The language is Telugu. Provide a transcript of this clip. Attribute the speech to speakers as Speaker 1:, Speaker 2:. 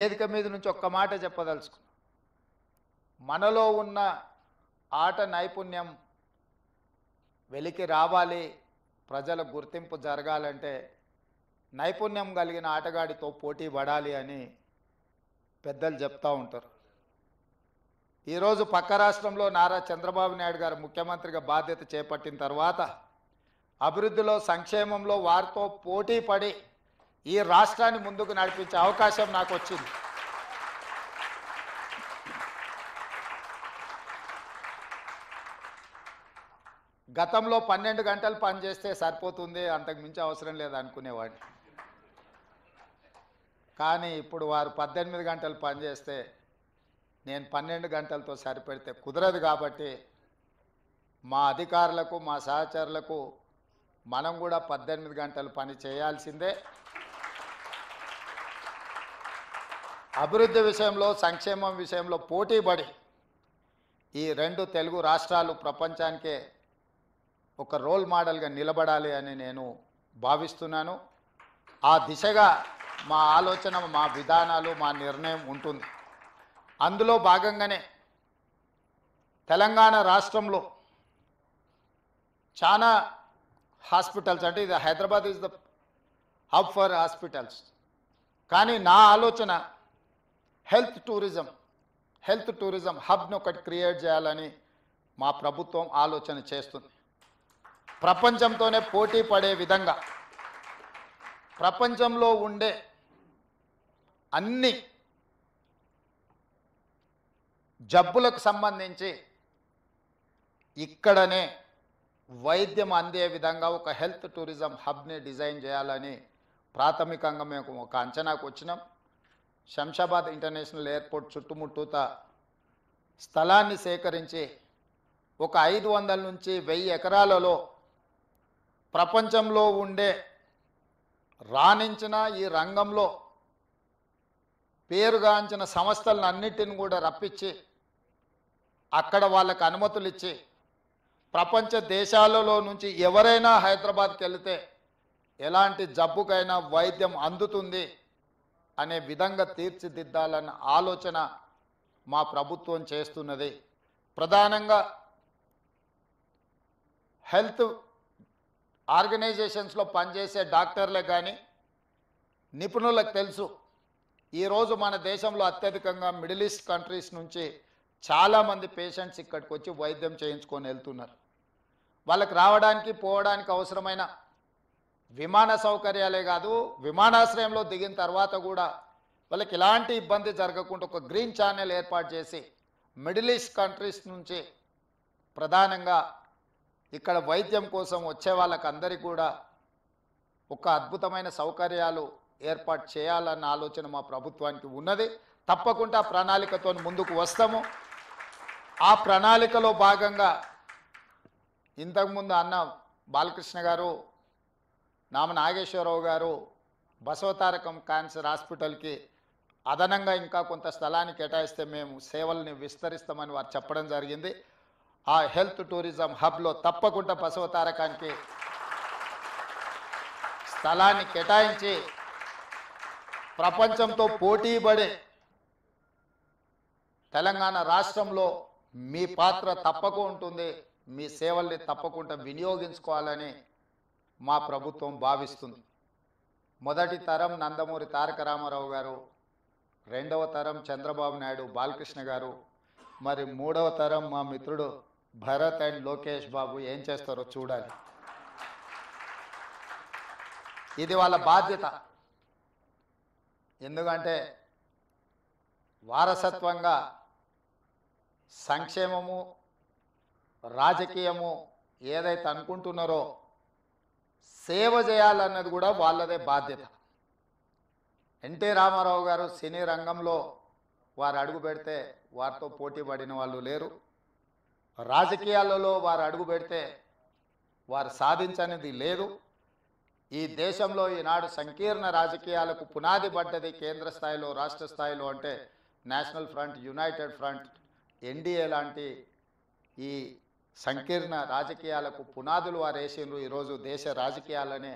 Speaker 1: వేదిక మీద నుంచి ఒక్క మాట చెప్పదలుచుకున్నా. మనలో ఉన్న ఆట నైపుణ్యం వెలికి రావాలి, ప్రజల గుర్తింపు జరగాలంటే నైపుణ్యం కలిగిన ఆటగాడితో పోటీ పడాలి అని పెద్దలు చెప్తూ ఉంటారు. ఈరోజు పక్క రాష్ట్రంలో నారా చంద్రబాబు నాయుడు గారు ముఖ్యమంత్రిగా బాధ్యత చేపట్టిన తర్వాత అభివృద్ధిలో, సంక్షేమంలో వారితో పోటీ పడి ఈ రాష్ట్రాన్ని ముందుకు నడిపించే అవకాశం నాకు వచ్చింది. గతంలో 12 గంటలు పనిచేస్తే సరిపోతుంది, అంతకు మించి అవసరం లేదు అనుకునేవాడిని. కానీ ఇప్పుడు వారు 18 గంటలు పనిచేస్తే నేను 12 గంటలతో సరిపెడితే కుదరదు. కాబట్టి మా అధికారులకు, మా సహచరులకు మనం కూడా 18 గంటలు పని చేయాల్సిందే. అభివృద్ధి విషయంలో, సంక్షేమం విషయంలో పోటీపడి ఈ రెండు తెలుగు రాష్ట్రాలు ప్రపంచానికే ఒక రోల్ మోడల్గా నిలబడాలి అని నేను భావిస్తున్నాను. ఆ దిశగా మా ఆలోచన, మా విధానాలు, మా నిర్ణయం ఉంటుంది. అందులో భాగంగానే తెలంగాణ రాష్ట్రంలో చాలా హాస్పిటల్స్, అంటే ఇది Hyderabad is the hub for hospitals, కానీ నా ఆలోచన హెల్త్ టూరిజం హబ్ను ఒకటి క్రియేట్ చేయాలని మా ప్రభుత్వం ఆలోచన చేస్తుంది. ప్రపంచంతోనే పోటీ పడే విధంగా ప్రపంచంలో ఉండే అన్ని జబ్బులకు సంబంధించి ఇక్కడనే వైద్యం అందే విధంగా ఒక హెల్త్ టూరిజం హబ్ని డిజైన్ చేయాలని ప్రాథమికంగా మేము ఒక అంచనాకు వచ్చినాం. శంషాబాద్ ఇంటర్నేషనల్ ఎయిర్పోర్ట్ చుట్టుముట్టూత స్థలాన్ని సేకరించి ఒక 500 నుంచి 1000 ఎకరాలలో ప్రపంచంలో ఉండే రాణించిన ఈ రంగంలో పేరుగాంచిన సంస్థలను అన్నిటిని కూడా రప్పించి అక్కడ వాళ్ళకు అనుమతులు ఇచ్చి ప్రపంచ దేశాలలో నుంచి ఎవరైనా హైదరాబాద్కి వెళితే ఎలాంటి జబ్బుకైనా వైద్యం అందుతుంది అనే విధంగా తీర్చిదిద్దాలన్న ఆలోచన మా ప్రభుత్వం చేస్తున్నది. ప్రధానంగా హెల్త్ ఆర్గనైజేషన్స్లో పనిచేసే డాక్టర్లే కానీ నిపుణులకు తెలుసు, ఈరోజు మన దేశంలో అత్యధికంగా మిడిల్ ఈస్ట్ కంట్రీస్ నుంచి చాలామంది పేషెంట్స్ ఇక్కడికి వచ్చి వైద్యం చేయించుకొని వెళ్తున్నారు. వాళ్ళకి రావడానికి, పోవడానికి అవసరమైన విమాన సౌకర్యాలే కాదు, విమానాశ్రయంలో దిగిన తర్వాత కూడా వాళ్ళకి ఎలాంటి ఇబ్బంది జరగకుండా ఒక గ్రీన్ ఛానల్ ఏర్పాటు చేసి మిడిల్ ఈస్ట్ కంట్రీస్ నుంచి ప్రధానంగా ఇక్కడ వైద్యం కోసం వచ్చే వాళ్ళకందరికీ కూడా ఒక అద్భుతమైన సౌకర్యాలు ఏర్పాటు చేయాలన్న ఆలోచన మా ప్రభుత్వానికి ఉన్నది. తప్పకుండా ప్రణాళికతో ముందుకు వస్తాము. ఆ ప్రణాళికలో భాగంగా ఇంతకుముందు అన్న బాలకృష్ణ గారు, నామ నాగేశ్వరరావు గారు బసవతారకం క్యాన్సర్ హాస్పిటల్కి అదనంగా ఇంకా కొంత స్థలాన్ని కేటాయిస్తే మేము సేవల్ని విస్తరిస్తామని వారు చెప్పడం జరిగింది. ఆ హెల్త్ టూరిజం హబ్లో తప్పకుండా బసవతారకానికి స్థలాన్ని కేటాయించి ప్రపంచంతో పోటీపడే తెలంగాణ రాష్ట్రంలో మీ పాత్ర తప్పకుండా ఉంటుంది, మీ సేవల్ని తప్పకుండా వినియోగించుకోవాలని మా ప్రభుత్వం భావిస్తుంది. మొదటి తరం నందమూరి తారక రామారావు గారు, రెండవ తరం చంద్రబాబు నాయుడు బాలకృష్ణ గారు, మరి మూడవ తరం మా మిత్రుడు భరత్ అండ్ లోకేష్ బాబు ఏం చేస్తారో చూడాలి. ఇది వాళ్ళ బాధ్యత. ఎందుకంటే వారసత్వంగా సంక్షేమము, రాజకీయము ఏదైతే అనుకుంటున్నారో సేవ చేయాలన్నది కూడా వాళ్ళదే బాధ్యత. ఎన్టీ రామారావు గారు సినీ రంగంలో వారు అడుగు పెడితే వారితో పోటీ పడిన వాళ్ళు లేరు. రాజకీయాలలో వారు అడుగు పెడితే వారు సాధించనిది లేదు. ఈ దేశంలో ఈనాడు సంకీర్ణ రాజకీయాలకు పునాది పడ్డది కేంద్ర స్థాయిలో, రాష్ట్ర స్థాయిలో అంటే national front, United front, NDA లాంటి ఈ సంకీర్ణ రాజకీయాలకు పునాదులు వారు వేసిండ్రు. ఈరోజు దేశ రాజకీయాలనే